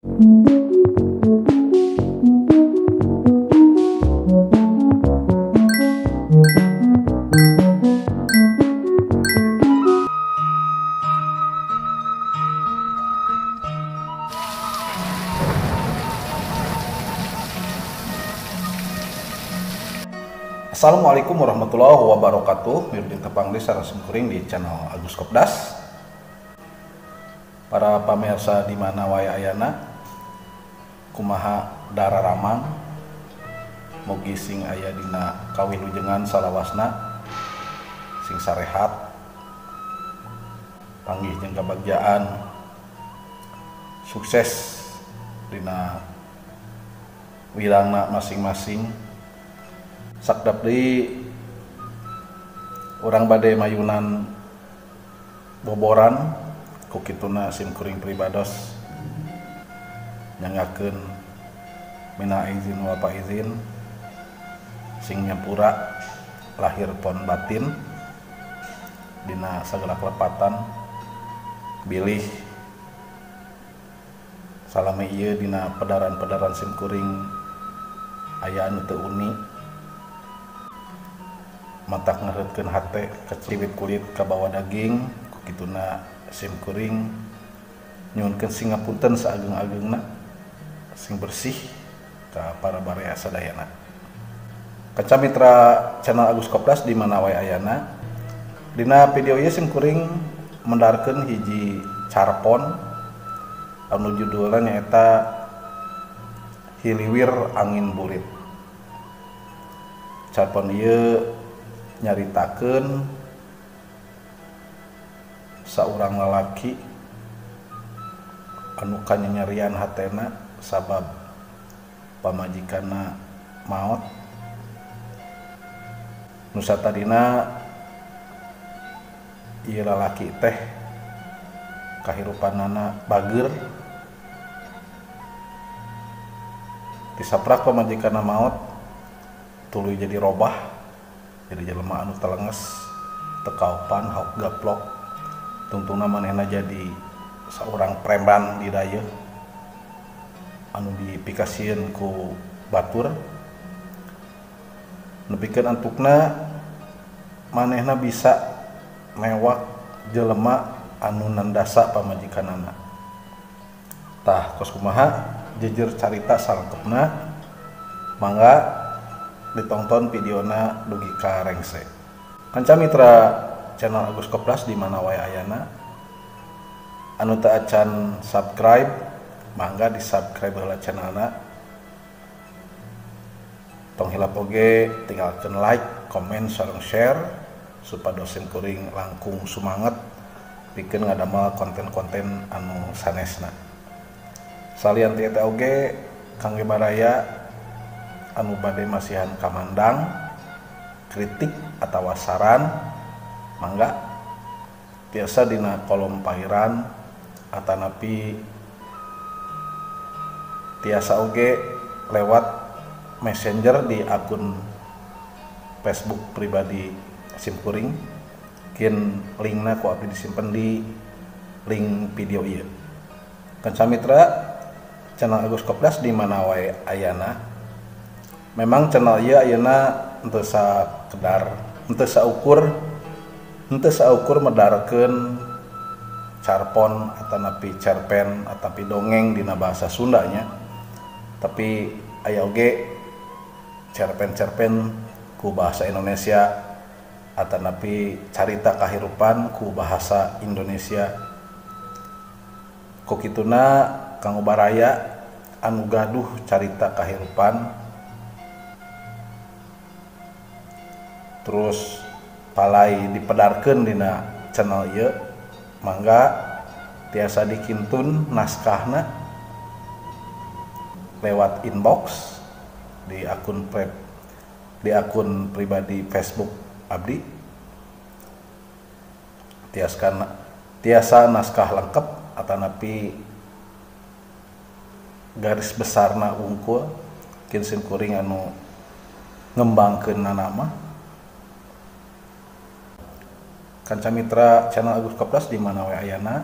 Assalamualaikum warahmatullahi wabarakatuh. Mirdin tepang desa Simkuring di channel Agus Kopdas. Para pemirsa di mana wae ayana, kumaha dararamang, mugi sing aya dina kawilujengan salawasna, sing sarehat, panggih jeung kabagjaan, sukses dina wirangna masing-masing. Sakdap di orang badai mayunan boboran kukituna simkuring pribados nyangakeun mina izin wa pa izin sing nyapura lahir pon batin dina sagala kelepatan bilih salami ieu dina pedaran-pedaran simkuring aya anu teu uni matak ngereutkeun hate keciwit kulit ka bawa daging kukituna simkuring nyuhunkeun singapunten saageng-agengna sing bersih ka para barea sadayana. Kaca mitra channel Agus Kopdas di mana wae ayana, dina video ieu simkuring mendarkeun hiji carpon anu judulna nyaeta Hiliwir Angin Bulit. Carpon ieu nyaritakeun saurang lalaki anu kanyanyarian hatena sabab pamajikanna maot. Nu satadina ieu lalaki teh kahirupanana bageur, disaprak pamajikanna maot tuluy jadi robah, jadi jelema anu telenges tekaupan hauk gaplok tungtungna manehna jadi saurang preman di daya anu dipikasieun ku batur nepikeun antukna manehna bisa mewak jelema anu nandasa pamajikanana. Tah kos kumaha jejer carita salengkepna mangga ditonton videona dugi ka rengse. Kanca mitra channel Agus Kopdas di mana wae ayana, anu teu acan subscribe mangga di subscribe heula channelna. Tong hilap oge tinggalkeun like, komen, sareng share supados simkuring langkung sumanget pikeun ngadamel konten-konten anu sanesna. Salian ti eta oge kangge baraya anu bade masihan kamandang, kritik atawa saran mangga biasa dina kolom pairan atanapi tiasa oge lewat messenger di akun Facebook pribadi simkuring, kin linkna ku abdi disimpen di link video ieu. Kanca mitra channel Agus Kopdas di mana wae ayana, memang channel ieu ayeuna henteu sakedar henteu saukur medarkeun carpon atanapi cerpen atapi dongeng dina bahasa Sundanya, tapi aya oge cerpen-cerpen ku bahasa Indonesia atanapi carita kahirupan ku bahasa Indonesia. Kukituna kanggo baraya anu gaduh carita kahirupan terus palai dipedarkeun dina channel ieu mangga tiasa dikintun naskahna lewat inbox di akun pribadi Facebook abdi. Tiasa naskah lengkap atanapi garis besarna unggul kin simkuring anu ngembangkeun nama. Kanca mitra channel Agus Kopdas di mana wae ayana,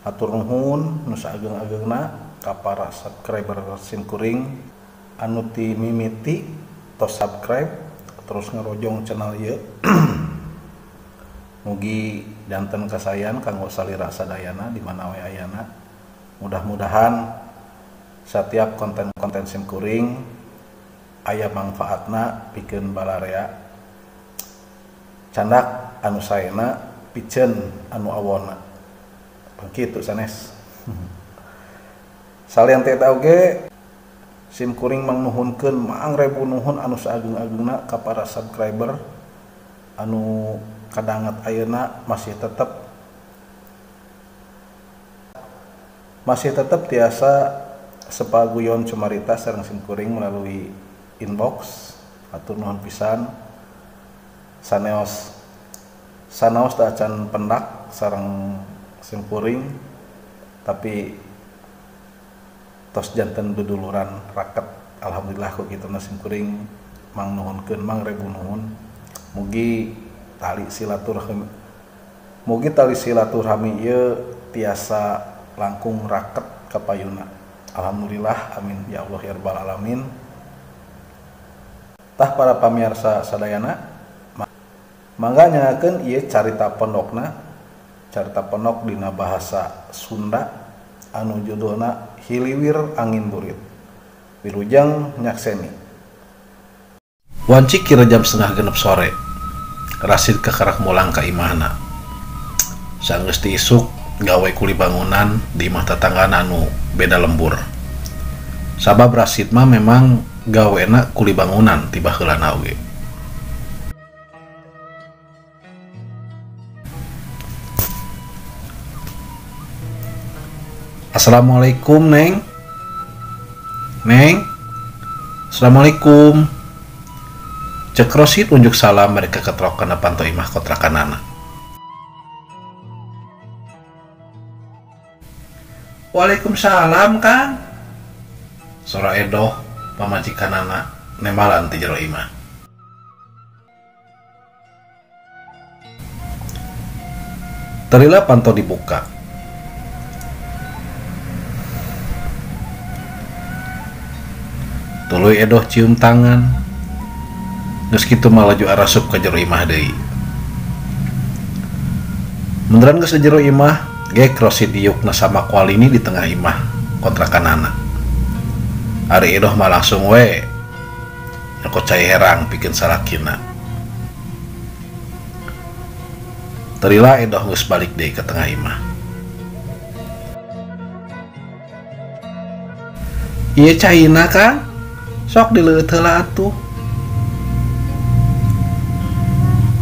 hatur nuhun nu saageng-ageungna ka para subscriber simkuring anu ti mimiti tos subscribe terus ngerojong channel ieu. Mugi janten kasayan kanggo salira sadayana di mana we ayana. Mudah-mudahan setiap konten-konten simkuring aya manfaatna pikeun balarea. Candak anu saena piceun anu awona. Begitu sanes. Salian teh oge simkuring mangnuhunkeun maang rebu nuhun anu saagung-agungna ka para subscriber anu kadanget ayeuna masih tetap tiasa sepaguyon cumarita sareng simkuring melalui inbox. Atur nuhun pisan saneos da acan pendak sareng simkuring tapi tos janten duduluran raket. Alhamdulillah ku kituna simkuring mangnuhunkeun mang rebu nuhun. Mugi tali silaturahmi ieu tiasa langkung raket ka payuna. Alhamdulillah, amin ya Allah ya rabbal alamin. Tah para pamirsa sadayana, mangga nyangakeun ieu carita pondokna. Carita pondok dina bahasa Sunda anu judulna Hiliwir Angin Burit. Wilujeng nyakseni. Wancik kira jam 5:30 sore. Rasid kakarak mulang ka imahna. Saenggeus ti isuk gawe kuli bangunan di imah tetanggana anu beda lembur. Sabab Rasid mah memang gawena kuli bangunan ti baheulana oge. Assalamualaikum Neng. Neng. Assalamualaikum. Cek Rosid unjuk salam mereka ketrokan panto imah kontrakanana. Waalaikumsalam Kang. Sora Edoh pamajikanana nemalan ti jero imah. Tarila panto dibuka. Tuluy Edoh cium tangan. Geus kitu malaju arasup ka jero imah deui. Menderan geus jero imah, ge Rosid diukna sama kualini di tengah imah kontrakanana. Ari Edoh mah langsung we nyokot cai herang pikeun salakina. Tarila Edoh geus balik deui ke tengah imah. Ieu caina Kang. Sok dileueut heula atuh.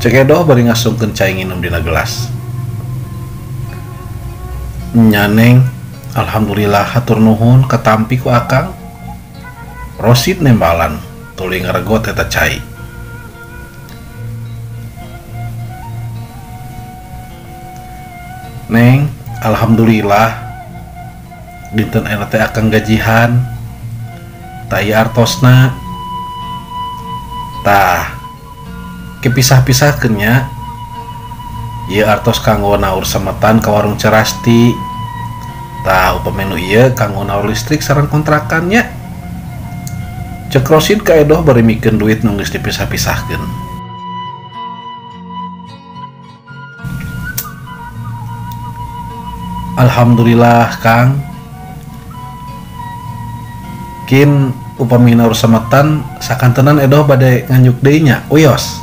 Cek Edoh bari ngasungkeun cai nginum dina gelas. Nya Neng, alhamdulillah hatur nuhun katampi ku Akang. Rosid nembalan tuluy ngaregot eta cai. Neng, alhamdulillah dinten eta teh Akang gajihan. Tah ieu artosna. Tah kepisah-pisahkeun nya. Ieu artos kanggo naur semetan ka warung Cerasti. Tah upami nu ieu kanggo naur listrik sareng kontrakannya. Cek Rosid ka Edoh bari mikeun duit nu geus dipisah-pisahkeun. Alhamdulillah Kang. Kin upami naur semetan sakantenan Edoh bade nganjuk deui nya uyos.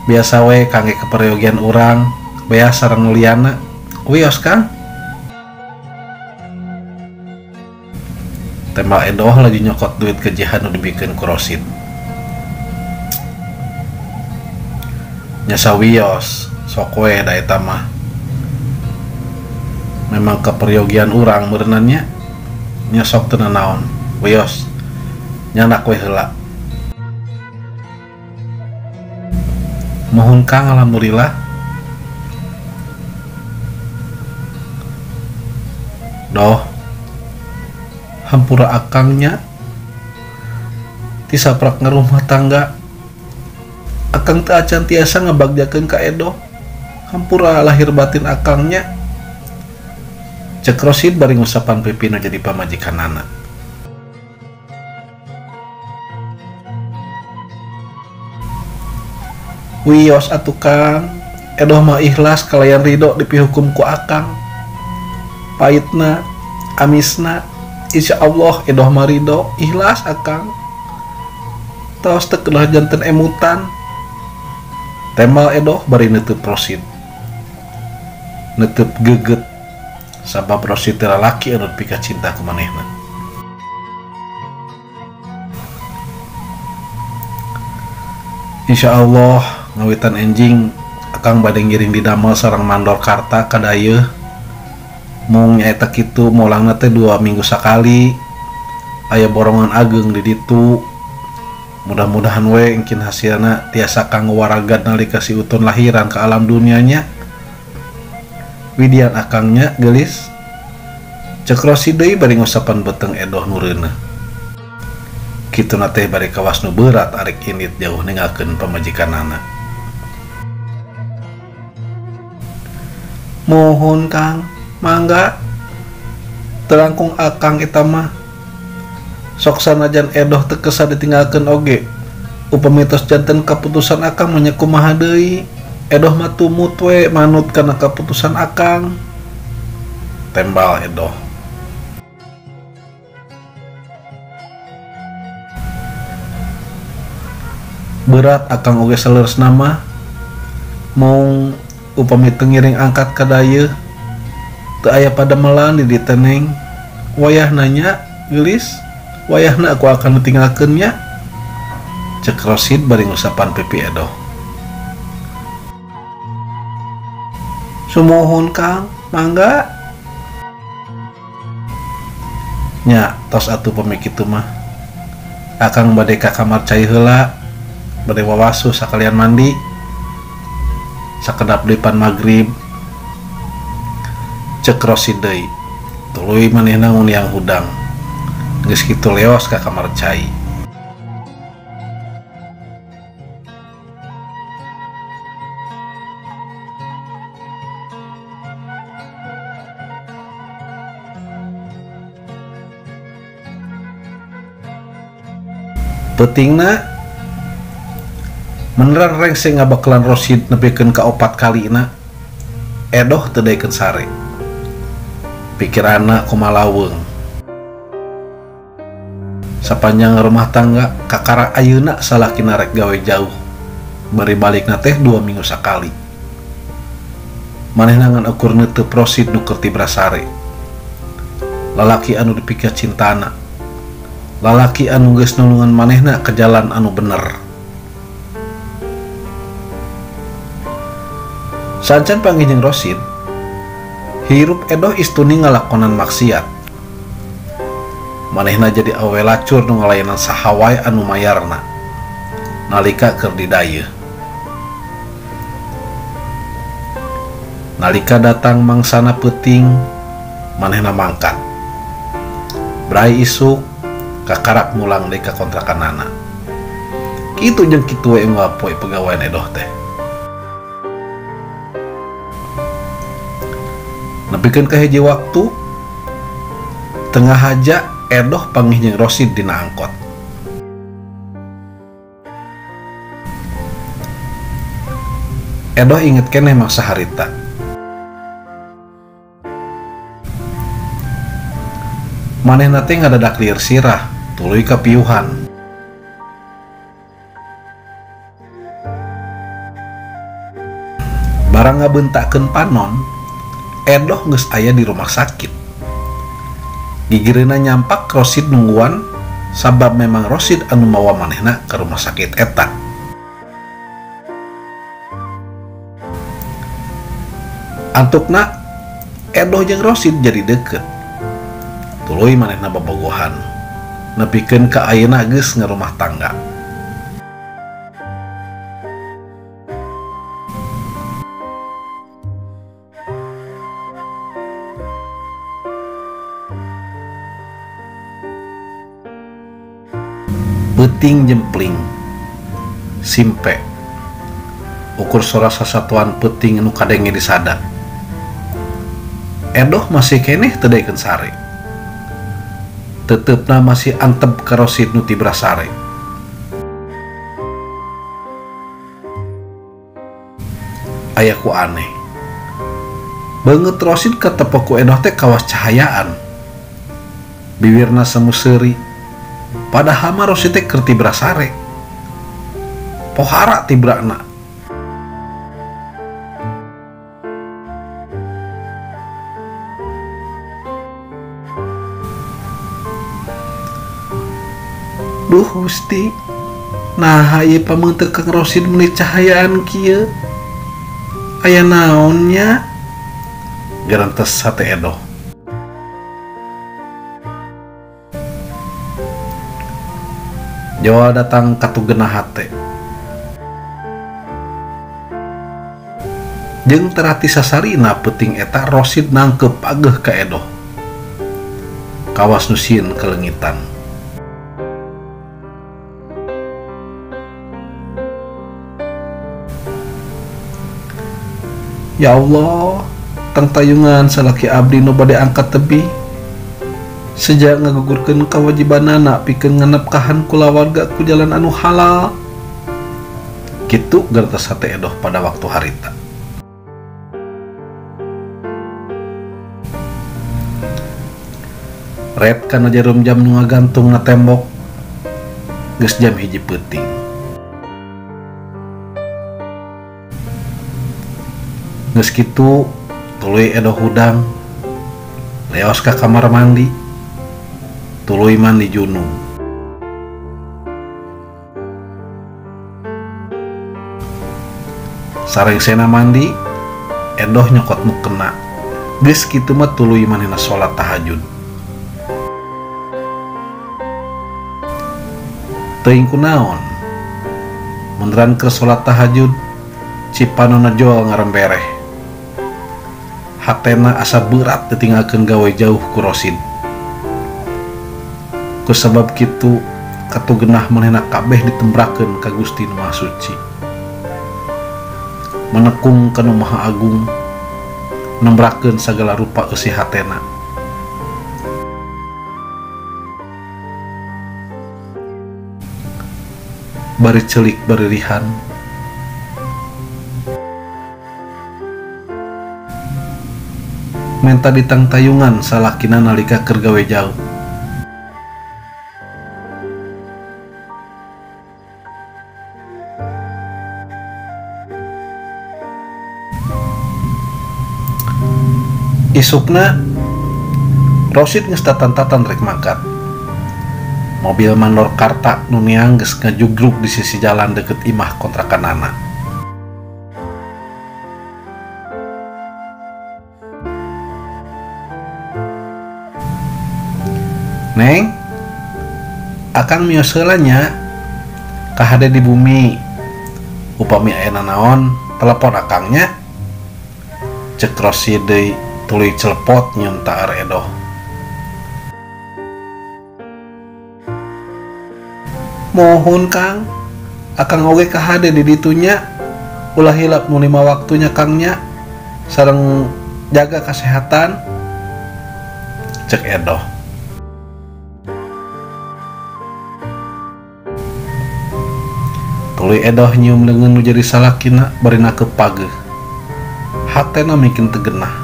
Biasa we kangge keperyogian urang bea sareng liana uyos Kang. Tembak Edoh lagi nyokot duit kejihan nu dibikeun ku Rosid. Nya sawios sok we da eta mah. Memang keperyogian urang meureunannya nya sok teu naon. Wios nyanak we heula. Mohon Kang alhamdulillah. Doh hampura akangnya tisaprak ngerumah tangga. Akang teu acan tiasa ngabagjakeun ka Edoh. Hampura lahir batin akangnya Cek Rosid bari ngusapan pipina jadi pamajikanana. Wios atuh Kang, edoh mah ikhlas kalayan ridho dipihukum ku akang. Pahitna, amisna, insya Allah edoh mah ridho, ikhlas akang. Taos teu kedah janten emutan. Tembal edoh bari neuteub Rosid. Neuteub geget sabab Rosid teh lalaki anu pika cinta ku manehna. Insya Allah ngawitan enjing akang bade ngiring di damel sareng mandor karta ka dayeuh. Mung nyaeta kitu mulangna teh 2 minggu sakali. Aya borongan ageng di ditu. Mudah-mudahan we engkin hasilna tiasa kanggo waragad nalika si Utun lahiran ke alam dunianya. Widian akangnya gelis. Cek Rosid deui bari ngusapan beteng edoh nureunna. Kituna teh bari kawas nu berat arek indit jauh ninggalkeun pamajikanana. Mohon Kang, mangga terangkung akang eta mah. Sok sanajan edoh teu kesa ditinggalkeun oge. Upami tos janten kaputusan akang mah nya kumaha deui. Edoh mah tumut we manut kana kaputusan akang. Tembal edoh. Berat akang oge saleresna mah. Mung upami teu ngiring angkat ka dayeuh teu aya padamelan di dieu Neng. Wayah nanya geulis, wayahna aku akan ditinggalkeunnya. Cek Rosid bari ngusapan pipi edoh. Sumohon Kang, mangga. Nya tos atuh pami kitu mah. Akang bade ka kamar cai heula, bade wawasu sakalian mandi. Sakedap depan magrib. Cek Rosid deui. Tuluy manehna nguniang hudang. Geus kitu leos ka kamar cai. Petingna meneran rengse ngabakalan Rosid nepikeun ka 4 kalina. Edoh teu daekeun sare. Pikiranna kumalaweung. Sapanjang rumah tangga kakara ayeuna salakina rek gawe jauh. Bari balikna teh 2 minggu sakali. Manehna ngan ukur neuteub Rosid nu keur tibra sare. Lalaki anu dipikir cintana. Lalaki anu geus nulungan manehna ke jalan anu bener. Sancan panggih jeung Rosid, hirup edoh istuni ngalakonan maksiat. Manehna jadi awe lacur nu ngalayanan sahawai anu mayarna nalika keur di dayeuh. Nalika datang mangsana peuting, manehna mangkat. Brai isuk kakarak mulang deui ka kontrakanana. Kitu jeung kitu we ngapoe pegawean edoh teh. Nepikeun ka hiji waktu tengah haja edoh panggih jeung Rosid dina angkot. Edoh inget keneh mangsa harita. Manehna teh ngadadak lieur sirah, tuluy kapiuhan. Barang ngabeuntakeun panon, edoh geus aya di rumah sakit. Gigireuna nyampak Rosid nungguan sabab memang Rosid anu mawa manehna ke rumah sakit eta. Antukna edoh jeung Rosid jadi deukeut. Tuluy manehna bobogohan. Nepikeun ka ayeuna geus ngarumah tangga. Peuting jempling simpe ukur sora sasatuan peuting nu kadenge disada. Edoh masih keneh tedaikeun sare. Tetepna masih antep ka Rosid nu tibra sare. Aya ku aneh. Beungeut Rosid katepok ku Edoh teh kawas cahayaan. Bibirna semu seuri. Padahal mah Rosid teh keur tibra sare. Pohara tibrana. Duh Gusti, nah ieu pameunteuk Kang Rosid meuli cahayaan kieu. Aya naonnya? Gerantes hate Edoh. Jawa datang katugenah hate. Jeung terati sasarina peuting eta Rosid nangkep ageuh ka Edoh. Kawas nu sieun kelengitan. Ya Allah, tang tayungan salaki abdi nu bade angkat tebih. Sejak ngagugurkeun kawajibanana pikeun nganepkahan kulawarga ku jalan anu halal. Kitu gerantos hate Edoh pada waktu harita. Ret kana jarum jam nu ngagantung na tembok. Geus jam 1 peuting. Geus kitu tuluy Edoh hudang leos ka kamar mandi, tuluy mandi junub. Sareng sena mandi Edoh nyokot mukena. Geus kitu mah tuluy manehna salat tahajud. Teuing kunaon munduran keur salat tahajud cipanonna joal ngarembereh. Hatena asa berat ditinggalkeun gawe jauh ku Rosid. Ku sabab kitu katugenah manehna kabeh ditembrakeun ka Gusti Nu Maha Suci. Menekung ka Nu Maha Agung, nembrakeun sagala rupa eusi hatena. Bari celik bari rihan. Menta ditang tayungan salakina nalika keur gawe jauh. Isukna Rosid geus tatan-tatan rek mangkat. Mobil mandor karta nu neang geus ngajugrug di sisi jalan deket imah kontrakanana. Neng, akang mios heula nya ka hade di bumi. Upami aya naon, telepon akangnya. Cek Rosid deui tuluy celepot nyieun taar Edoh. Mohon Kang, akang oge ka hade di ditunya. Ulah hilap nu 5 waktunya Kangnya. Sareng jaga kesehatan. Cek Edoh. Tuluy Edoh nyium leungeun nu jadi salakina barina kepageuh. Hatena mikin tegenah.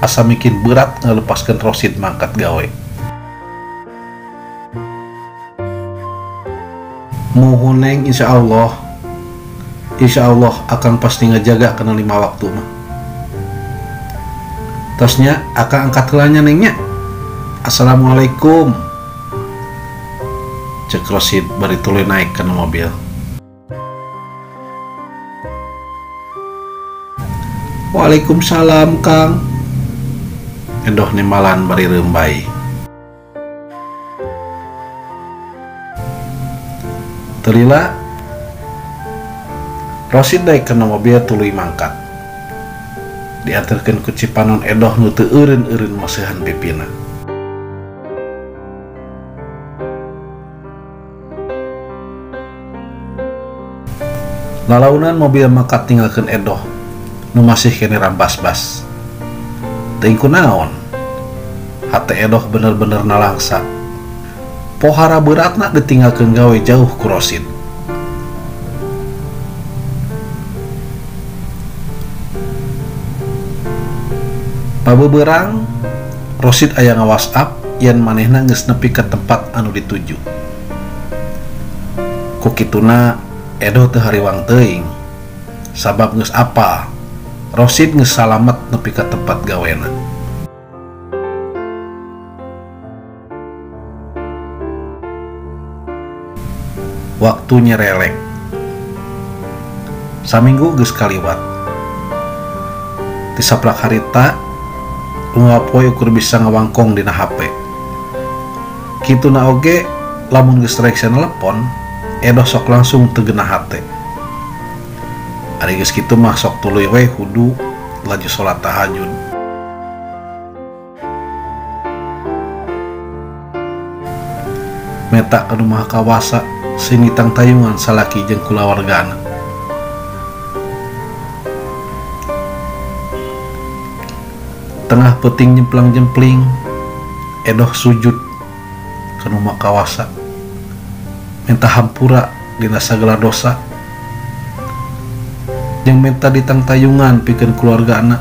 Asa mikin berat ngalepaskeun Rosid mangkat gawe. Muhun Neng, insyaallah akang pasti ngajaga kana 5 waktu mah. Tosnya akang angkat heulanya Nengnya. Assalamualaikum. Cek Rosid bari tuluy naik kana mobil. Waalaikumsalam Kang. Edoh nimbalan bari reumbai. Terila Rosid naik kana mobil tuluy mangkat. Diantarkeun ku cipanon Edoh nu teu eureun-eureun mosehan pipina. Lalaunan mobil mangkat tinggalkeun Edoh nu masih kene rambas-bas. teuing kunaon hate edoh bener-bener nalangsa pohara beratna ditinggalkeun gawe jauh ku Rosid. Pabeberang Rosid aya nga-WhatsApp yen manehna geus nepi ka tempat anu dituju. Ku kituna edoh teu hariwang teuing sabab geus apal Rosid geus salamet nepi ka tempat gawena. Waktu nyerelek saminggu geus kaliwat ti saplak harita unggal poe ukur bisa ngawangkong dina HP. Kituna oge lamun geus rek telepon edoh sok langsung teu geunah hate. Ari geus kitu mah sok tuluy we hudu laju salat tahajud. Meta ka Maha Kawasa sinitang tayungan salaki jeung kulawargana. Tengah peuting jemplang-jempling edoh sujud ka Maha Kawasa minta hampura dina sagala dosa jeung minta ditang tayungan pikeun keluargana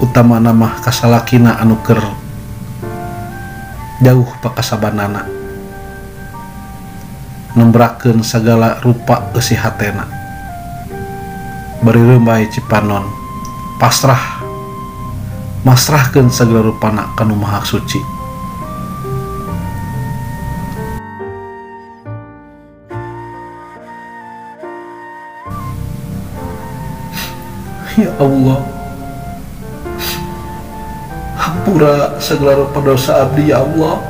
utamana mah kasalakina anu keur jauh pakasabanana nembrakeun sagala rupa eusi hatena bari reumbai cipanon masrahkeun sagala rupana ka Nu Maha Suci. Ya Allah, hampura segala rupa dosa abdi ya Allah.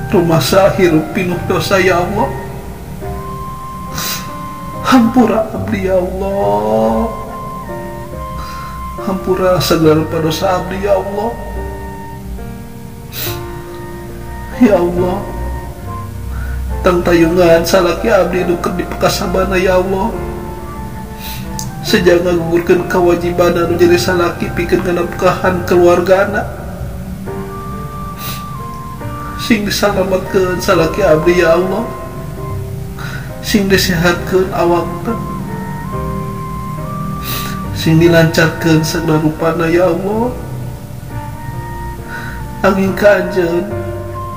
Rumah hirup pinuh dosa ya Allah. Hampura abdi ya Allah. Hampura segala rupa dosa abdi ya Allah. Ya Allah, tang tayungan salaki abdi nu keur dipakasabana ya Allah. Sejak ngagugurkeun kewajiban anu jadi salaki pikeun nganapkahan keluargana sing disalametkeun salaki abdi ya Allah, sing disehatkeun awakna, sing dilancarkeun sagala rupana ya Allah. Angin ka anjeun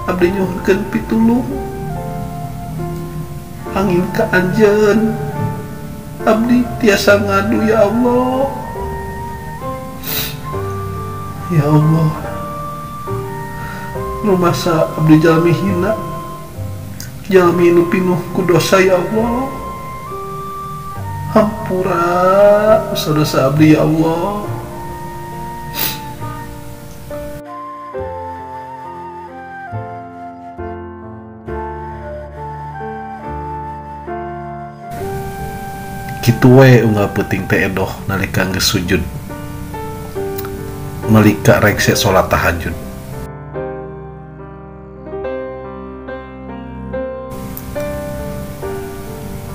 abdi nyuhunkeun pitulung, angin ka anjeun abdi tiasa ngadu ya Allah. Ya Allah, rumasa abdi jalmi hina, jalmi nu pinuh ku dosa ya Allah. Hampura dosa-dosa abdi ya Allah. Kitu we unggal peuting teh edoh nalika geus sujud nalika rek salat tahajud.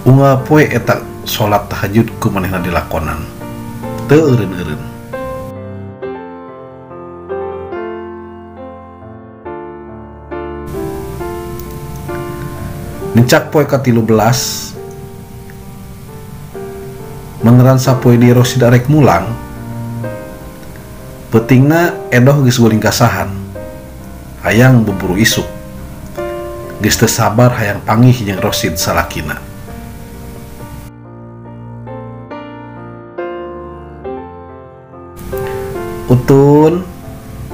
Unggal poe eta salat tahajud ku manehna dilakonan teu eureun-eureun. Mencak poe ka-13 mengeran sapoe di Rosid arek mulang peutingna edoh geus guling kasahan hayang buburu isuk geus teu sabar hayang panggih jeung Rosid salakina. Utun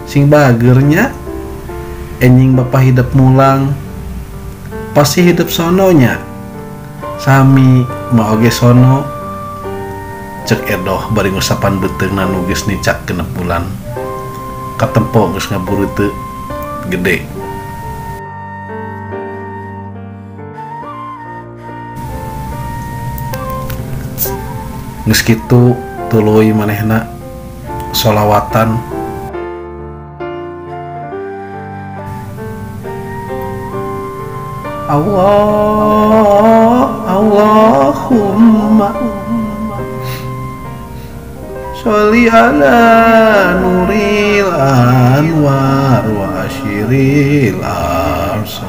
sing bagernya enjing bapa hidup mulang pasti hidup sononya sami mau oge sono cek edoh bari ngusapan beteungna nu geus nicak genep bulan katempo geus ngaburu teu gede. Geus kitu tuluy manehna sholawatan Allahumma sholli ala nuril anwar wa asyiril absor.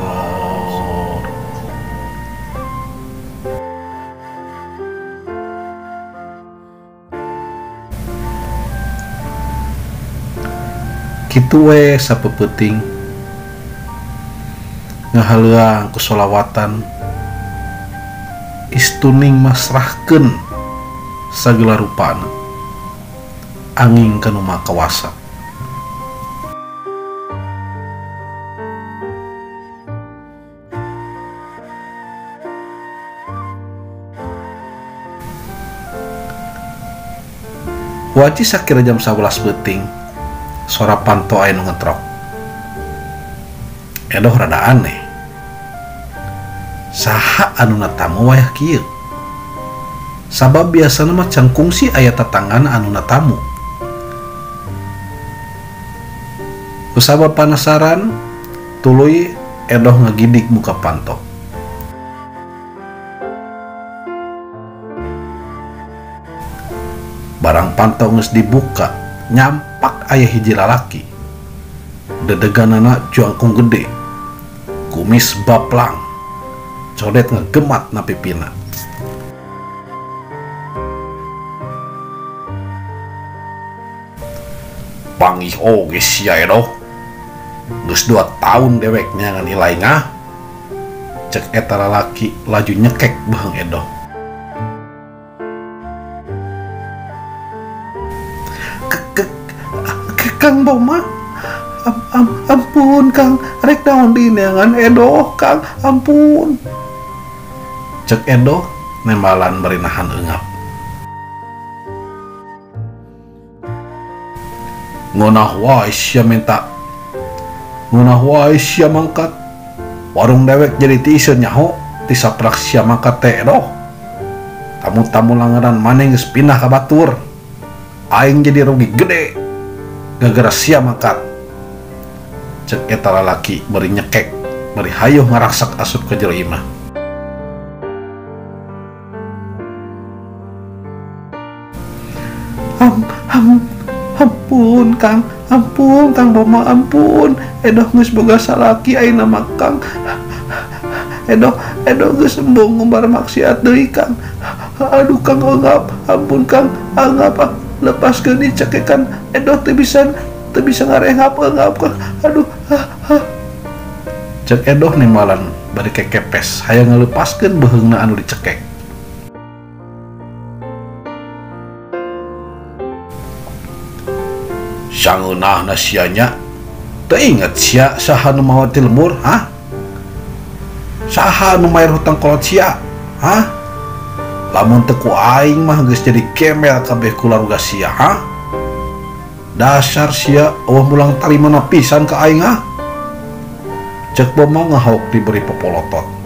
Kitu we sapeuting ngahaleuang ku sholawatan istuning masrahkeun sagala rupana anging kanu makawasa. Waji sakira jam 11 beuting sora panto aya nu ngetrok. Edoh rada aneh. Saha anu natamu wayah kieu? Sabab biasana mah can kungsi aya tatangan anu natamu. Kusabab penasaran, tuluy edoh ngagidik muka panto. Barang panto geus dibuka, nyampak aya hiji lalaki. Dedeganana juangkung gede, kumis baplang, codet ngegemat na pipina. Pangih oge sia edoh, geus 2 tahun deweknya ngan ilai ngah. Cek eta lalaki laju nyekek beheung edoh. Kang Boma, ampun Kang, rek naon dineangan edoh Kang, ampun. Cek edoh nembalan berinahan eungap. Ngunah wae sia minta, ngunah wae sia mangkat. Warung dewek jadi tiiseun nyaho, ti saprak sia mangkat teh edoh. Tamu-tamu langaran maneh geus pindah ka batur. Aing jadi rugi gede gara-gara sia mangkat. Cek eta lalaki beri nyekek, beri hayuh ngaraksak asup ke jero imah. Ampun Kang, ampun Kang Boma, ampun. Edoh geus boga salaki ayeuna mah Kang. Edoh geus embung ngumbar maksiat deui Kang. Aduh Kang anggap, ampun Kang, anggap lepaskeun dicekekan. Edoh teu bisa ngarehap anggap Kang. Aduh. Cek edoh nimbalan bari kekepes hayang ngalepaskeun beheungna anu dicekek. Sangeunahna sia nya teu inget sia saha nu mawa ti lemur, ha? Saha nu mayar hutang kolot sia, ha? Lamun teu ku aing mah geus jadi kemel kabeh kulawarga sia, ha? Dasar sia eueuh mulang tarimana pisan ka aing, ha? Cek Boma ngahauk diberi popolotot.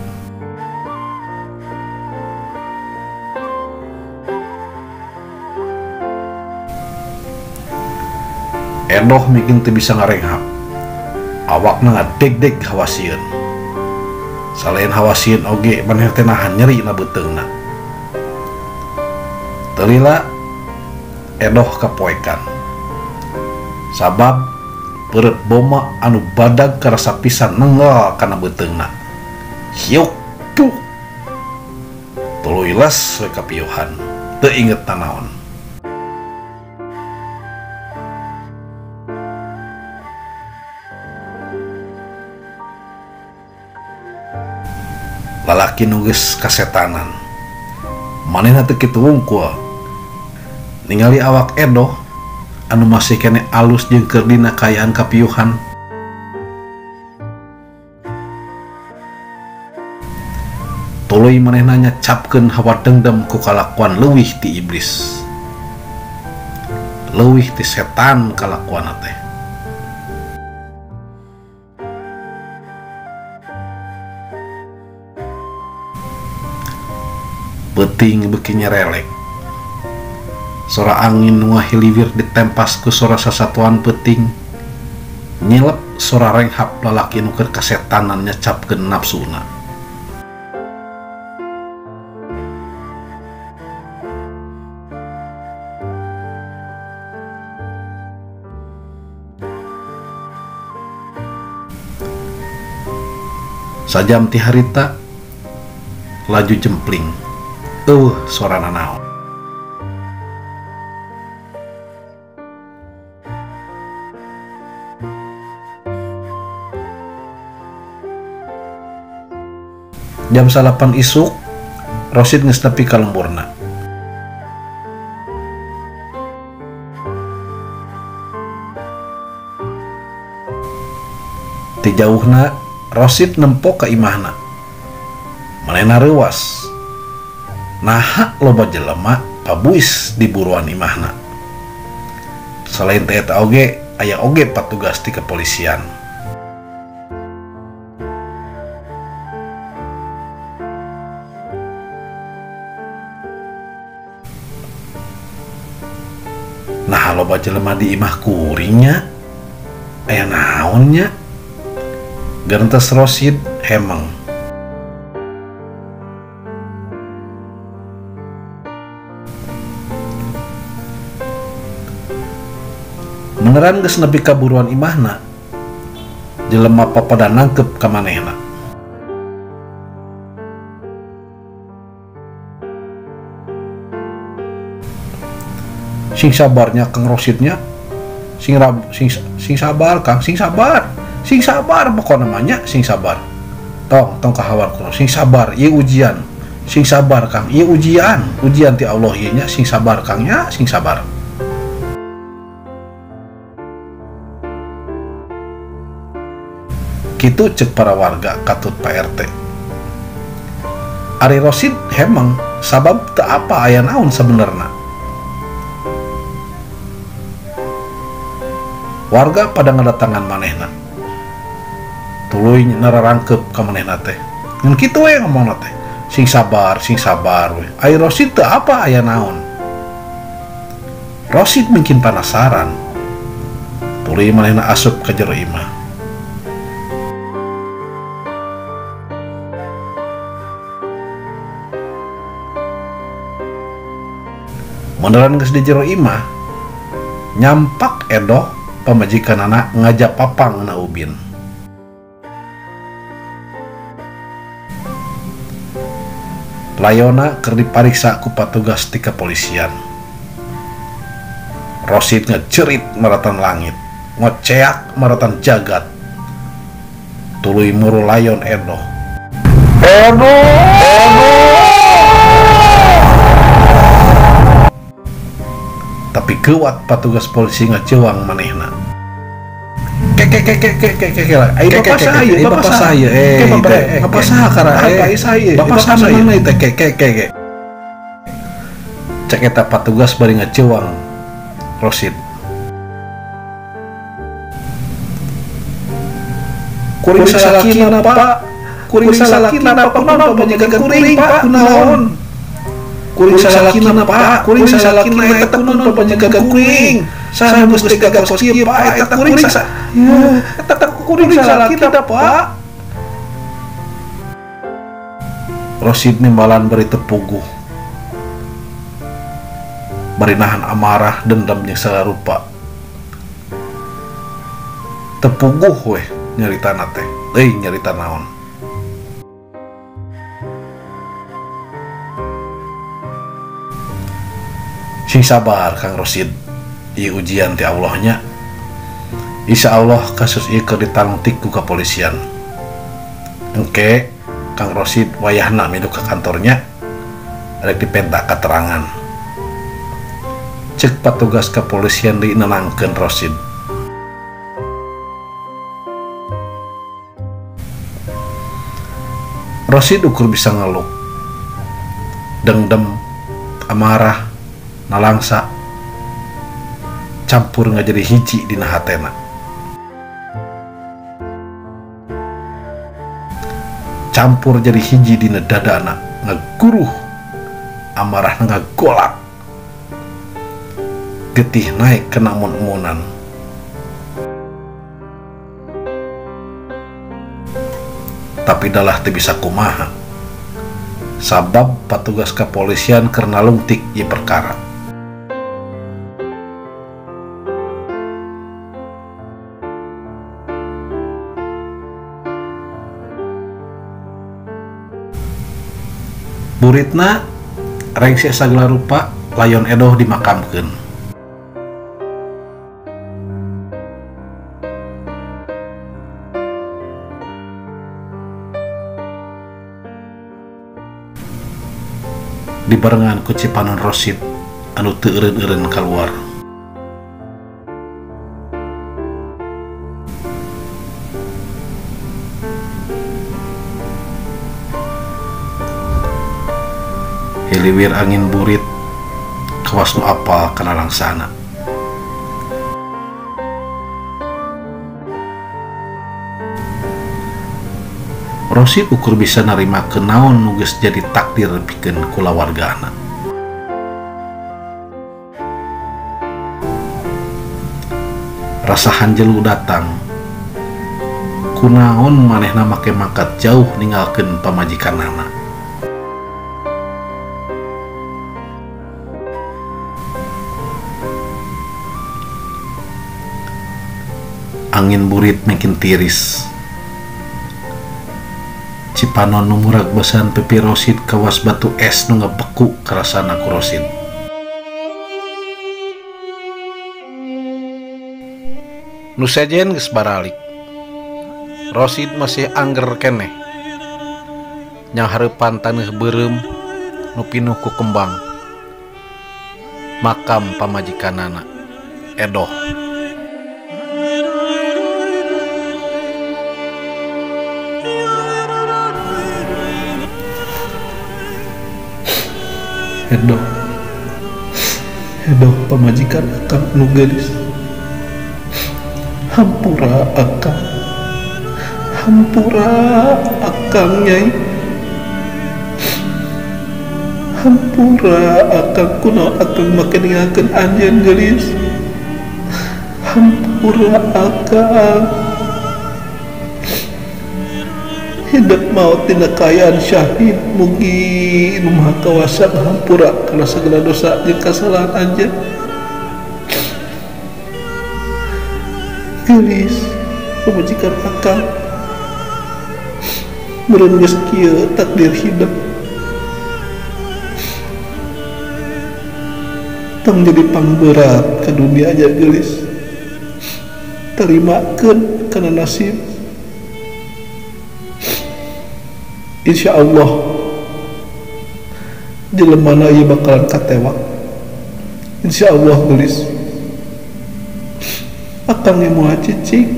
Edoh mungkin teu bisa ngarenghap. Awakna ngadeg-deg hawasieun. Selain hawasieun oge maneh teh nahan nyeri na beuteungna. Teu lila edoh kapoekan. Sabab peureut Boma anu badag karasa pisan nenggel kana beuteungna. Hiuk puh. Tuluy les we kapiuhan. Teu inget naon. Lalaki nu geus kasetanan. Manehna teu kitu wungkul. Ningali awak edoh anu masih kene alus jeung keur dina kaayaan kapiuhan. Tuluy manehna nyacapkeun hawa dengdem ku kalakuan leuwih ti iblis. Leuwih ti setan kalakuanna teh. Peuting beuki nyerelek. Sora angin nu ngahiliwir ditempas ku sora sasatuan peuting. Nyilep sora renghap lalaki nu keur kasetanan nyacapkeun nafsuna. Sajam ti harita laju jempling. Suarana naon. Jam 8 isuk Rosid geus nepi ka lemburna. Ti jauhna Rosid nempo ka imahna. Manehna reuwas. Naha loba jelema pabuis di buruan imahna. Selain teh eta oge aya oge patugas ti kepolisian. Nah loba jelema di imah kuringnya aya naonnya. Gentes Rosid hemeng. Beneran geus nepi ka buruan imahna, jelema papada nangkep ka manehna. Sing sabarnya Kang Rosidnya, sing sabar Kang, sing sabar pokokna namanya sing sabar. Tong kahawar kuno, sing sabar, ieu ujian. Sing sabar Kang, ieu ujian ti Allah ieu nya, sing sabar Kang nya, sing sabar. Kitu cek para warga katut Pak RT. Ari Rosid hemeng sabab teu apa aya naon sabenerna. Warga pada ngadatangan manehna. Tuluy nararangkep ka manehna teh. Ngan kitu we ngomongna teh. Sing sabar we. Ai Rosid teu apa aya naon. Rosid mungkin penasaran. Tuluy manehna asup ka jero imah. Beneran geus di jero imah, nyampak Edoh pamajikan anak ngajak papang na ubin. Layona keur dipariksa ku patugas ti kepolisian. Rosid ngecerit maratan langit, ngoceak maratan jagat. Tuluy muru layon Edoh. Tapi kewat patugas polisi ngecewang manehna. Bapak saya. Bapak saya. Cek eta patugas bari ngecewang Rosid. Kuring salakina Pak. Kuring salakina Pak. Kunaon pamajikan kuring Pak? Kunaon? Kuring salakina Pak, kuring salakina eta kunaon pamajikan kuring. Saha geus tega kos kieu Pak, eta kuring eta kuring salakina Pak. Rosid nimbalan bari tepuguh. Bari nahan amarah dendam jeung segala rupa. Tepuguh weh nyaritana teh. Nyarita naon? Sing sabar Kang Rosid, ieu ujian ti Allahnya. Insya Allah kasus ieu keur ditalungtik ku kepolisian. Engke Kang Rosid wayahna milu ke kantornya, rek dipenta keterangan. Cek petugas kepolisian dinenangkeun Rosid. Rosid ukur bisa ngeluh, dendam, amarah, nalangsa campur nggak jadi hiji dina hatena. Campur jadi hiji dina dadana ngaguruh, amarah ngagolak, getih naik ke namun-munan. Tapi dalah teu bisa kumaha sabab petugas kepolisian karena lungtik ieu perkara. Buritna rengse sagala rupa layon Edoh dimakamkeun. Dibarengan ku Cipanon Rosid anu teu eureun-eureun kaluar. Hiliwir angin burit kawas nu apal kana langsana. Rosid ukur bisa narimakeun naon nu geus jadi takdir pikeun kulawargana. Rasa hanjelu datang. Kunaon manehna make mangkat jauh ninggalkeun pamajikanana. Angin burit makin tiris. Cipanon nu murag besan pepi Rosid kawas batu es nu ngabeku karasana ku Rosid. Nu sejen geus baralik. Rosid masih angger keneh. Nyang hareupan taneuh beureum nu pinuh ku kembang. Makam pamajikanana Edoh. Edoh pamajikan akang nu geulis. Hampura akang nyai. Hampura akang kunaon akang make ninggalkeun anjeun geulis. Hampura akang. Hidup maut tina kaayaan syahid mugi nu maha kawasa hampura kana sagala dosa jeung kasalahan anjeun. Geulis pamajikan akang. Meureun geus kieu takdir hidup. Tong jadi pangberat ka dunia aja geulis. Tarimakeun kana nasib. Insya Allah jelemana ieu bakalan katewak. Insya Allah geulis. Akang ge moal cicing.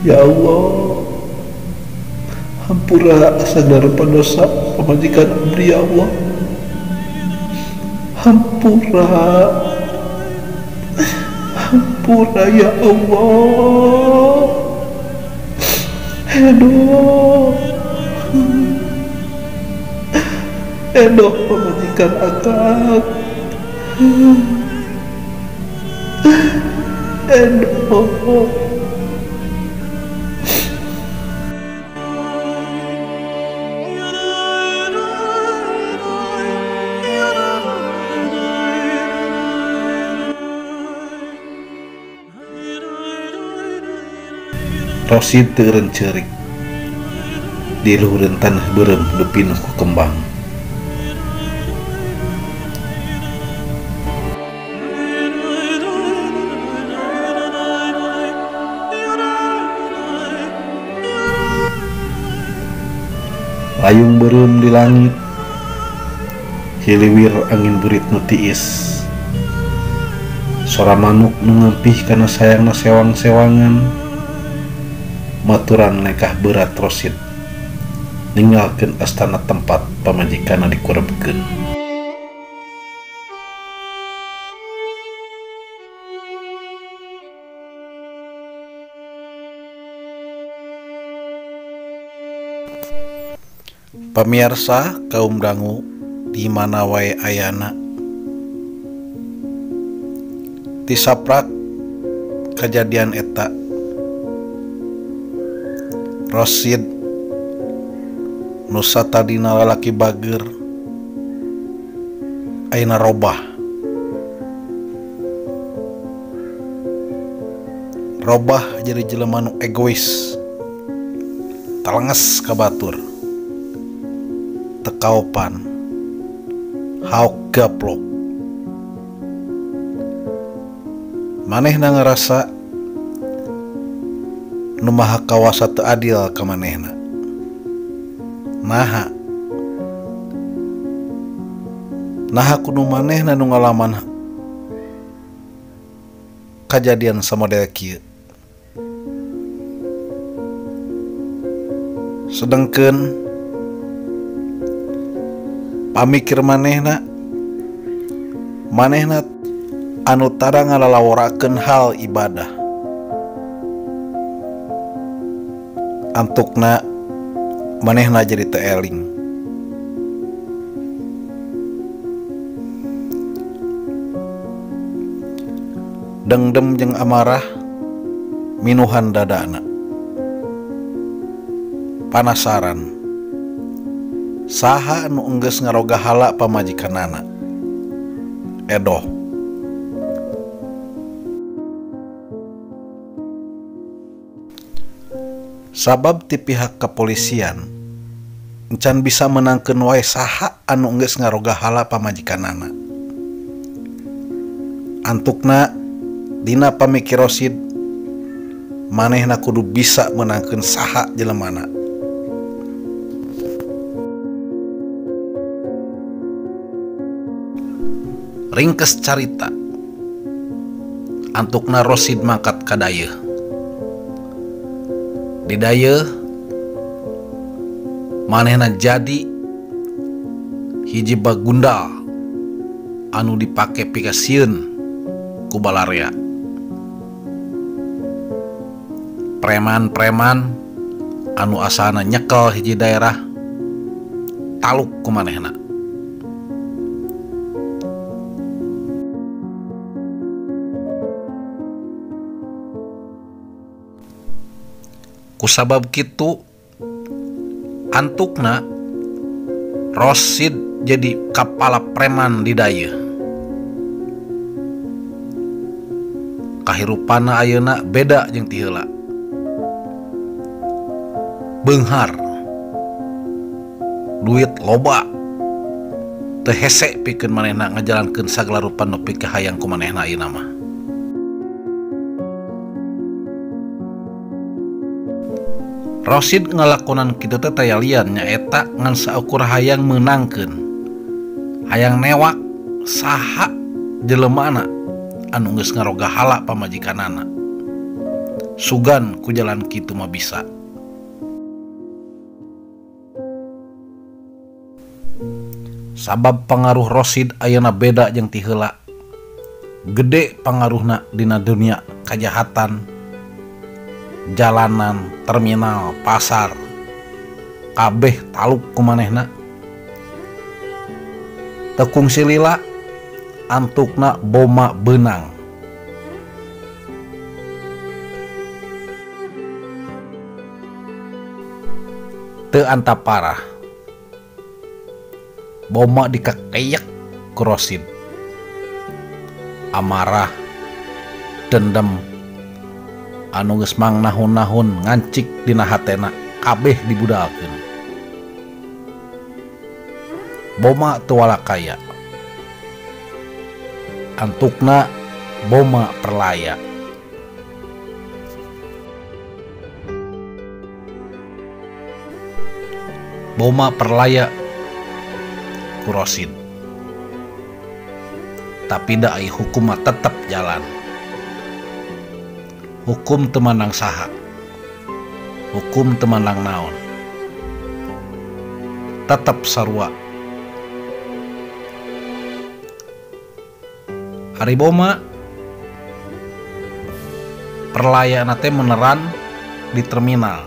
Ya Allah, hampura sagala dosa pamajikan abdi ya Allah. Hampura ya Allah. Edoh pamajikan akang. Edoh. Rosid teu eureun ceurik. Di luhureun taneuh beureum nu pinuh ku kembang. Layung beureum di langit. Hiliwir angin burit nu tiis. Sora manuk nu ngempih kana sayangna sewang-sewangan. Maturan nekah berat Rosid ninggalkeun astana tempat pamajikanna dikurebkeun. Pamirsa kaum dangu di mana wae ayana, tisaprak kejadian eta Rosid nusa tadina lalaki bager ayeuna robah jadi jelema nu egois, talenges ka batur, tekaupan, hauk gaplok. Manehna ngerasa nu maha kawasa teu adil ka manehna. Naha kudu manehna nu ngalaman kajadian samodel kieu. Sedengkeun pamikir manehna anu tara ngalalaworakeun hal ibadah. Antukna manehna jadi teu eling. Dengdem jeung amarah minuhan dadana. Panasaran saha anu enggeus ngaroga hala pamajikanana. Edoh. Sabab ti pihak kepolisian encan bisa menangkeun wae saha anu enggeus ngaroga hala pamajikanana. Antukna dina pamikir Rosid, manehna kudu bisa menangkeun saha jelemana. Ringkes carita, antukna Rosid mangkat ka dayeuh. Di dayeuh manehna jadi hiji bagundal anu dipake pikasieun ku balarea. Preman-preman anu asalna nyekel hiji daerah taluk ku manehna. Kusabab kitu antukna Rosid jadi kapala preman di dayeuh. Kahirupana ayeuna beda jeung ti heula. Beunghar, duit loba, teu hese pikeun manehna ngajalankeun sagala rupa nu pikahayang ku manehna ayeuna mah. Rosid ngalakonan kitu teh taya lian nyaeta ngan saukur hayang meunangkeun, hayang newak saha jelemana anu geus ngaroga hala pamajikanana. Sugan ku jalan kitu mah bisa. Sabab pangaruh Rosid ayeuna beda jeung ti heula. Gede pangaruhna dina dunia kajahatan, jalanan, terminal, pasar, kabeh taluk ku manehna. Tekung silila antukna boma beunang. Teu antaparah. Boma dikakeyak ku Rosid. Amarah, dendam, anu geus mangnahun-nahun ngancik dina hatena kabeh dibudalkeun. Boma teu walakaya. Antukna boma perlaya. Boma perlaya ku Rosid. Tapi da ai hukum mah tetep jalan. Hukum teu mandang saha. Hukum teu mandang naon. Tetep sarua. Ari boma perlayana teh meneran di terminal,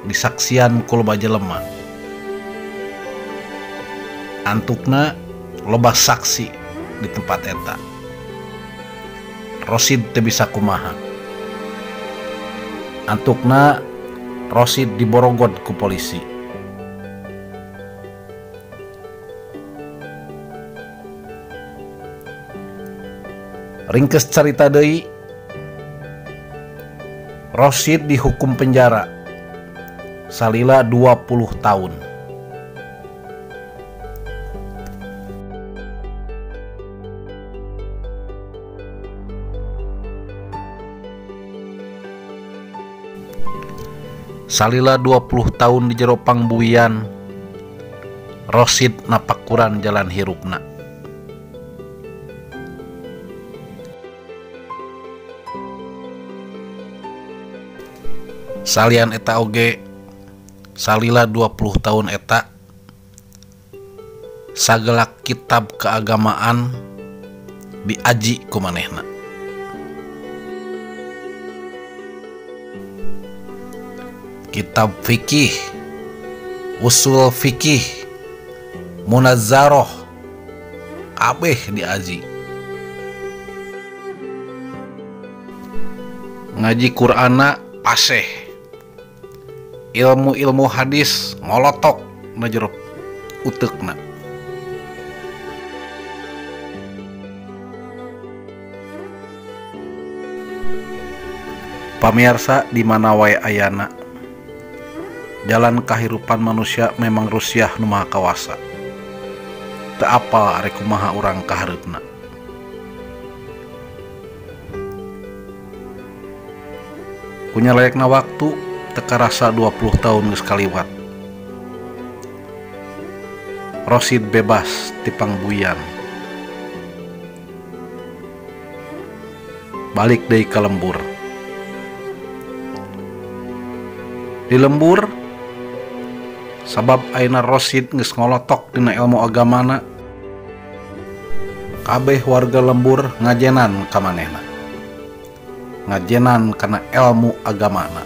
disaksian ku loba jelema. Antukna loba saksi di tempat eta. Rosid teu bisa kumaha. Antukna Rosid diborogod ku polisi. Ringkes carita deui, Rosid dihukum penjara salila 20 tahun. Salila 20 tahun di jero pangbuian, Rosid napakuran jalan hirupna. Salian eta oge, salila 20 tahun eta, sagala kitab keagamaan diaji ku manehna. Kitab fikih, usul fikih, munazzaroh, kabeh diaji. Ngaji Qur'ana paseh, ilmu-ilmu hadis ngolotok na jero uteukna. Pamirsa di mana wae ayana, jalan kahirupan manusia memang rusiah nu maha kawasa. Teu apal are kumaha urang kahareupna. Punya layakna waktu teka rasa 20 tahun geus kaliwat. Rosid bebas ti pangbuian. Balik deui ka lembur. Di lembur sabab ayeuna Rosid geus ngolotok dina ilmu agamana, kabeh warga lembur ngajenan ka manehna, ngajenan kana ilmu agamana.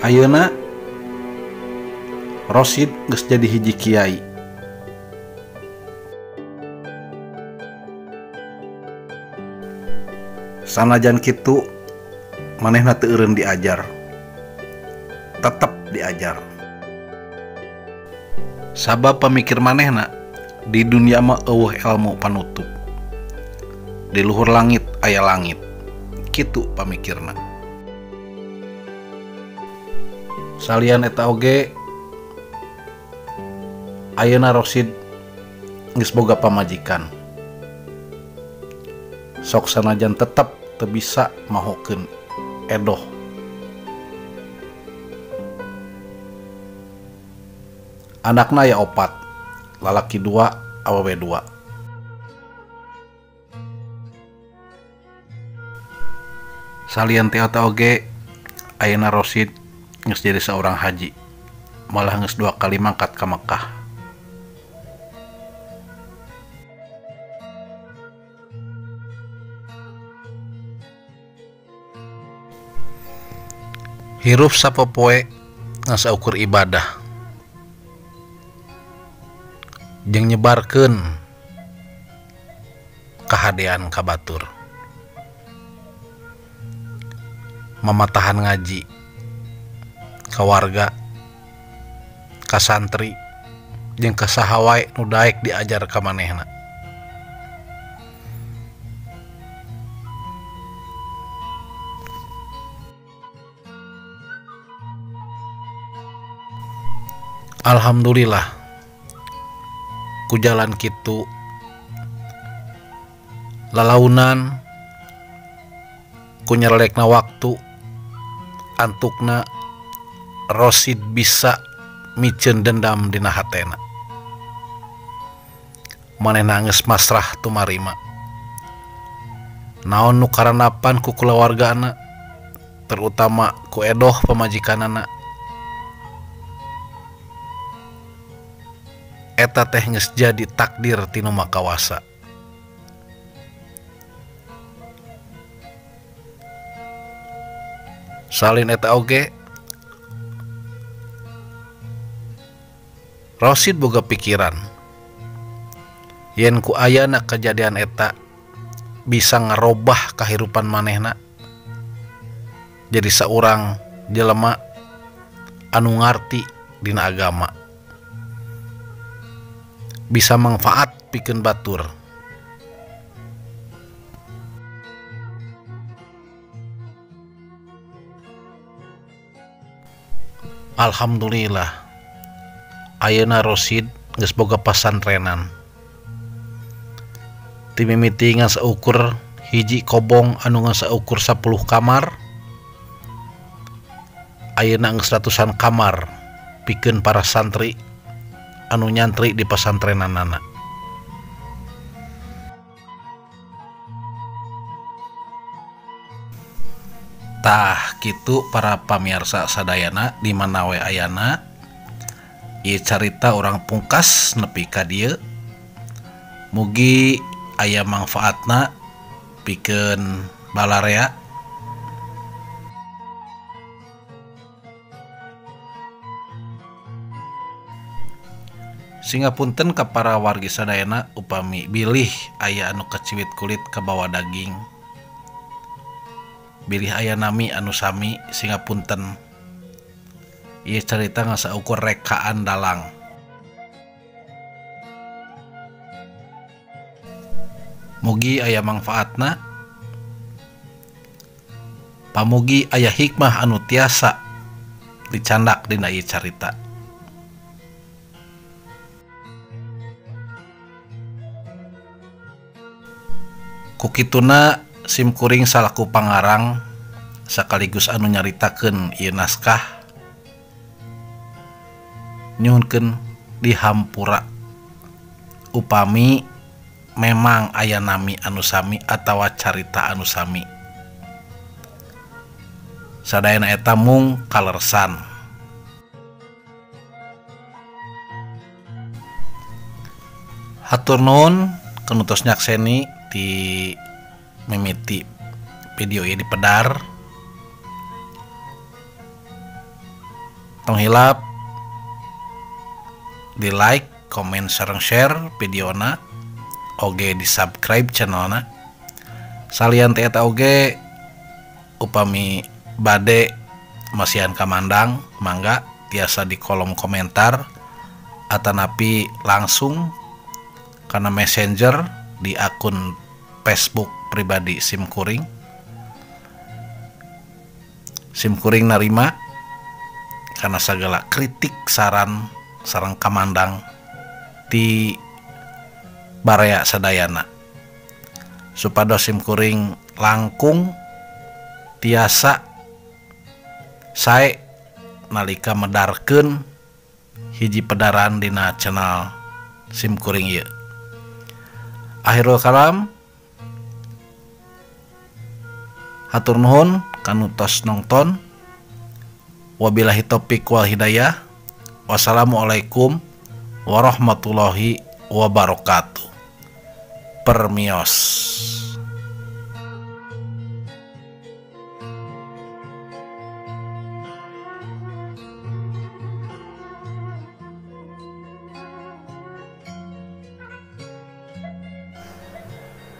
Ayeuna Rosid geus jadi hiji kiai. Sanajan kitu manehna teu eureun diajar, tetep diajar. Sabab pamikir manehna di dunia mah eueuh ilmu panutup. Di luhur langit aya langit. Kitu pamikirna. Salian eta oge ayeuna Rosid geus boga pamajikan. Sok sanajan tetep teu bisa mahokeun edoh. Anakna aya 4, lalaki 2, awewe 2. Salian teh eta oge ayeuna Rosid geus jadi seorang haji, malah geus 2 kali mangkat ka Mekkah. Hirup sapopoe ngasaukur ibadah jeung nyebarkeun kahadean ka batur, mamatahan ngaji ka warga, ka santri, jeung ka saha wae nu daek diajar ka manehna. Alhamdulillah ku jalan kitu lalaunan ku nyerelekna waktu antukna Rosid bisa miceun dendam dina hatena. Manehna geus masrah tumarima. Naon nu karanapan ku kulawargana, terutama ku edoh pamajikanana, eta teh geus jadi takdir tinu makawasa. Salin eta oge Rosid boga pikiran yen ku ayana kejadian eta bisa ngarobah kahirupan manehna jadi seorang jelema anu ngarti dina agama. bisa manfaat pikeun batur. Alhamdulillah ayeuna Rosid geus boga pasantrenan. Ti mimiti ngan saukur hiji kobong anu ngan saukur 10 kamar. Ayeuna geus ratusan kamar pikeun para santri anu nyantri di pasantrenanana. Tah kitu para pamirsa sadayana di mana we ayana ieu carita urang pungkas nepi ka dieu. Mugi aya manfaatna pikeun balarea. Singapunten ka para wargi sadayana upami bilih aya anu kaciwit kulit ka bawa daging. Bilih aya nami anu sami singapunten. Ieu carita ngasaukur rekaan dalang. Mugi aya manfaatna. Pamugi aya hikmah anu tiasa dicandak dina ieu carita. Kukituna simkuring salaku pangarang sakaligus anu nyaritakeun ieu naskah nyuhunkeun dihampura upami memang aya nami anu sami atawa carita anu sami. Sadayana eta mung kalersan. Hatur nuhun kenutos nyakseni ti mimiti video ini pedar. Tong hilap di like, komen, sareng share videona, oge di subscribe channelna. Salian teh eta oge upami bade masihan kamandang, mangga tiasa di kolom komentar atanapi langsung karena messenger di akun Facebook pribadi simkuring. Simkuring narima karena segala kritik saran sareng kamandang ti barea sadayana. Supados simkuring langkung tiasa sae nalika medarkeun hiji pedaran dina channel simkuring ieu. Akhirul kalam, hatur nuhun kanu tos nongton. Wabillahi taufik wal hidayah. Wassalamualaikum warahmatullahi wabarakatuh. Permios.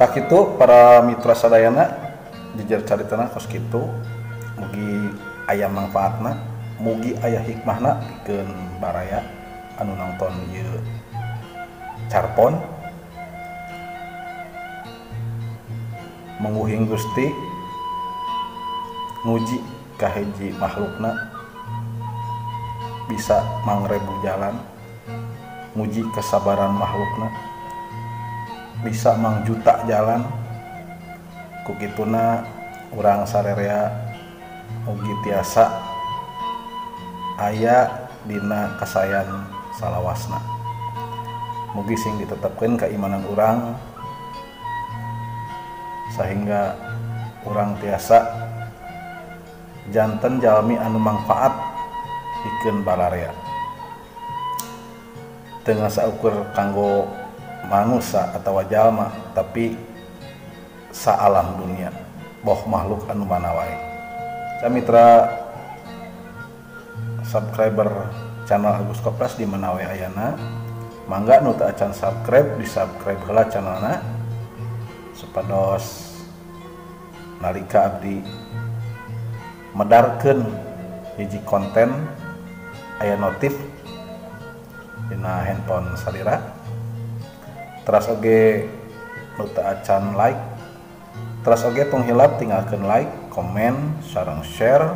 Tak itu para mitra sadayana jejer caritana kos kitu. Mugi aya manfaatna, mugi aya hikmahna pikeun baraya anu nongton ieu carpon. Menguhing Gusti nguji ka hiji makhlukna bisa mangrebu jalan, nguji kesabaran makhlukna bisa mangjuta jalan. Kukituna urang sarerea mugi tiasa aya dina kasayan salawasna. Mugi sing ditetepkeun keimanan urang sehingga urang tiasa janten jalmi anu manfaat pikeun balarea. Teu ngasa-ukur kanggo manusia atau jalma, tapi sa alam dunia boh makhluk anu mana wae. Mitra subscriber channel Agus Kopras di mana wae ayana, mangga nu teu acan subscribe di subscribe heula channelna supados nalika abdi medarkeun hiji konten aya notif dina handphone salira Teras oge nu teu acan like, teras oge tong hilap tinggalkeun like, komen, sareng share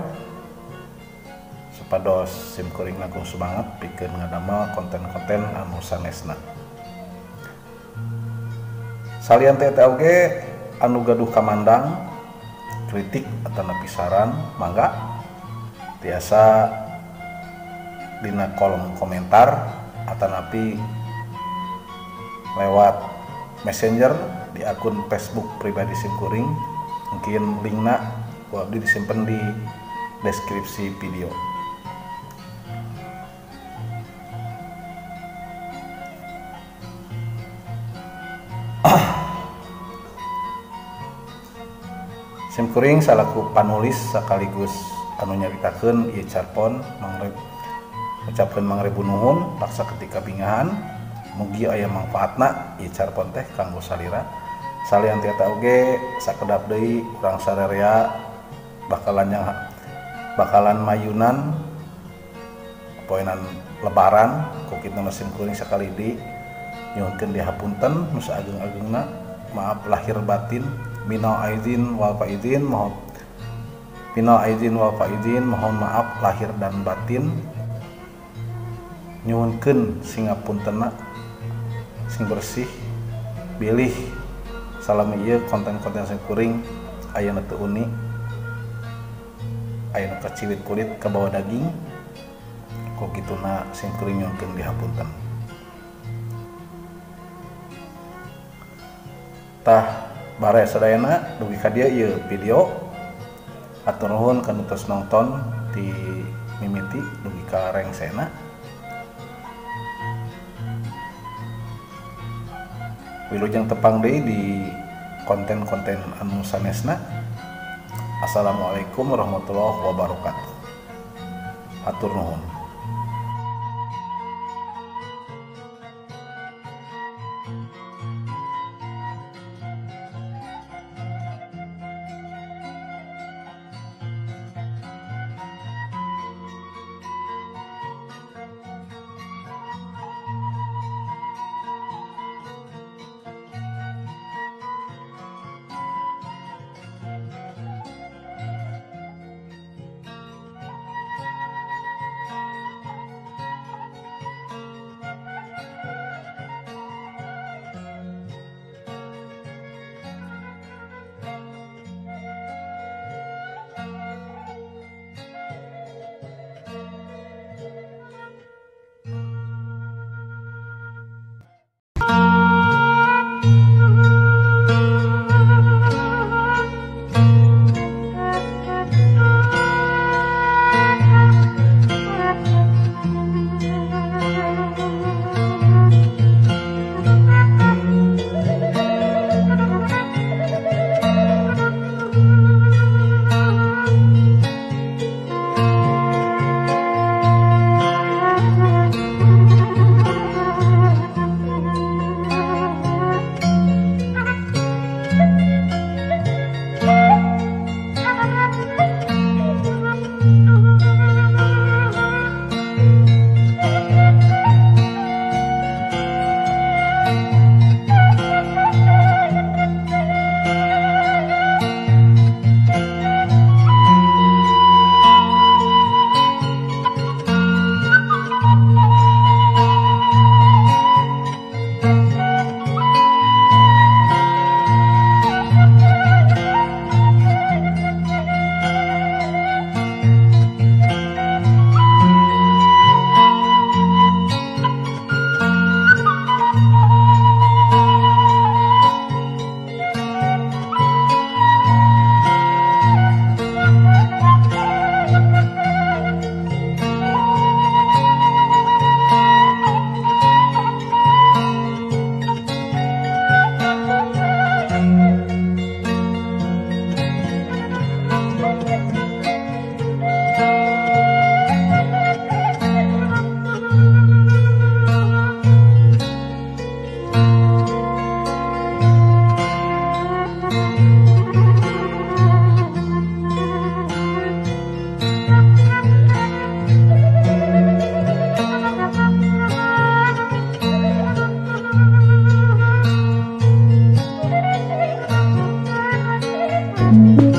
supados simkuring langkung semangat pikeun ngadamel konten-konten anu sanesna. Salian teh oge anu gaduh kamandang, kritik atau napi saran, mangga tiasa dina kolom komentar atau napi lewat messenger di akun Facebook pribadi simkuring. Mungkin linkna ku abdi disimpen di deskripsi video. Simkuring salaku panulis sekaligus anu nyaritakeun ieu carpon ngucapkeun mangrebu nuhun laksa ketika bingahan. Mugi aya manfaatna ieu carpon teh kanggo salira. Salian tiasa oge sakedap deui urang sarerea bakalan mayunan poenan lebaran ku kitu simkuring sakali di nyuhunkeun dihapunten nu saageng-agengna, maaf lahir batin. Minal aidin wal faidin, mohon maaf lahir dan batin. Nyuhunkeun singapuntenna sing bersih, bilih salami ieu konten-konten simkuring ayeuna teu uni, ayeuna kaciwit kulit kabawa daging, ku kituna simkuring nyuhunkeun dihapunten. Tah bare sadayana dugi ka dieu ieu video. Hatur nuhun kanu tos nonton di mimiti dugi ka rengsena. Wilujeng tepang deui di konten-konten anu sanesna. Assalamualaikum warahmatullahi wabarakatuh. Hatur nuhun. Thank you.